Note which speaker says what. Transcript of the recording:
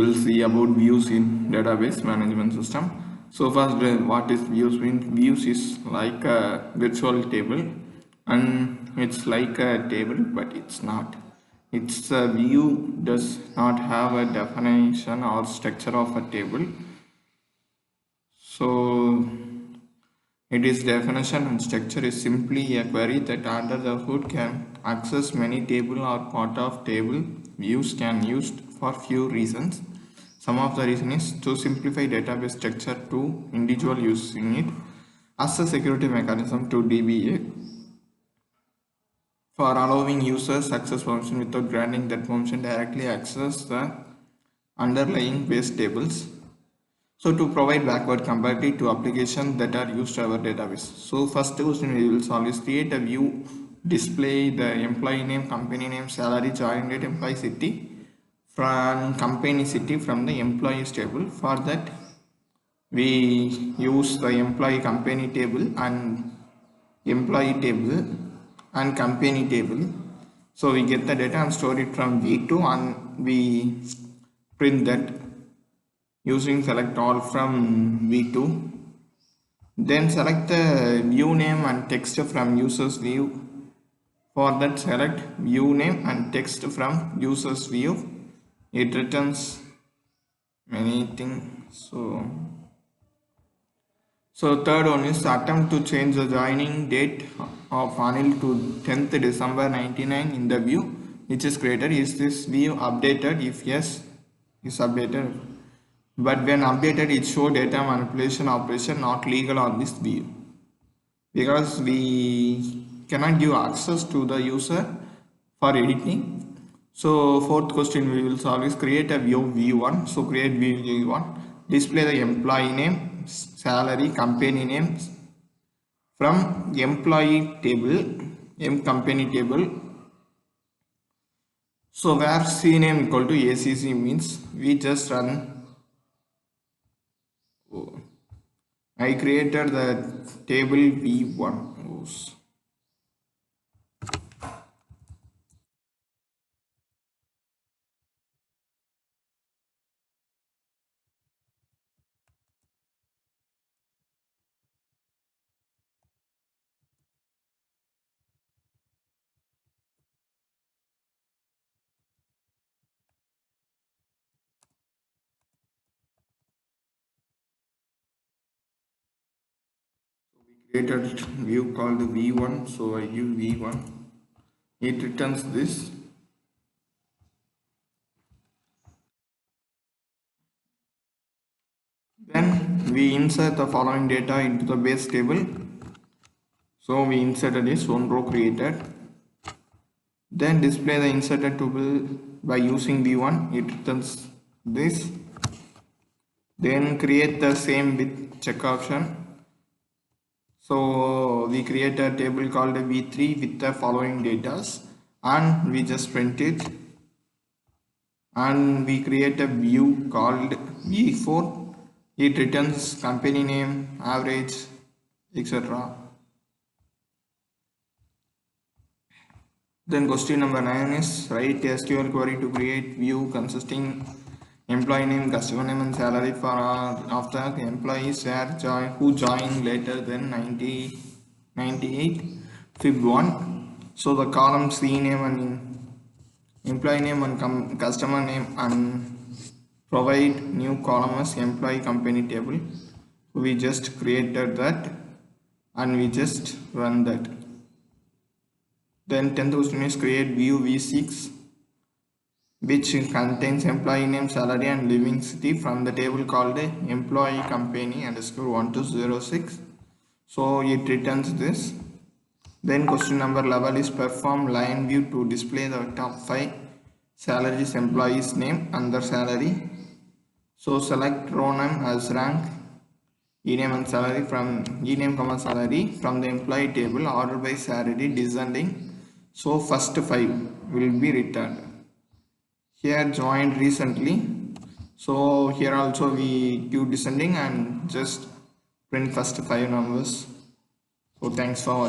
Speaker 1: will see about views in database management system. So first, what is views mean? Views is like a virtual table, and it's like a table, but it's not. It's a view does not have a definition or structure of a table. So its definition and structure is simply a query that under the hood can access many table or part of table. Views can used for few reasons. Some of the reason is to simplify database structure to individual using it as a security mechanism to DBA for allowing users access permission without granting that permission directly access the underlying base tables. So to provide backward compatibility to applications that are used to our database. So first question we will solve is create a view, display the employee name, company name, salary, join date, employee city from company city from the employees table. For that we use the employee company table and employee table and company table. So we get the data and store it from V2 and we print that using select all from V2. Then select the view name and text from users view. For that select view name and text from users view. It returns many things. So third one is attempt to change the joining date of Anil to 10th December 99 in the view which is created. Is this view updated? If yes, is updated. But when updated, it shows data manipulation operation not legal on this view because we cannot give access to the user for editing. So fourth question we will solve is create a view v1. So create view v1, display the employee name, salary, company names from employee table, company table. So where CNAME equal to ACC means we just run. I created the table V1. Created view called V1, so I give V1. It returns this. Then we insert the following data into the base table. So we inserted this one row created. Then display the inserted tuple by using V1. It returns this. Then create the same with check option. So we create a table called V3 with the following data and we just print it, and we create a view called V4. It returns company name, average, etc. Then question number 9 is write SQL query to create view consisting employee name, customer name and salary for of the employees who joined later than 98 Feb 1. So the column C name and employee name and customer name and provide new column as employee company table. We just created that and we just run that. Then 10th question is create view V6 which contains employee name, salary and living city from the table called employee company underscore 1206. So it returns this. Then question number 11 is perform line view to display the top 5 salaries, employees name and their salary. So select row name as rank, ename and salary from ename comma salary from the employee table order by salary descending. So first 5 will be returned. Here joined recently, so here also we give descending and just print first 5 numbers. So thanks for watching.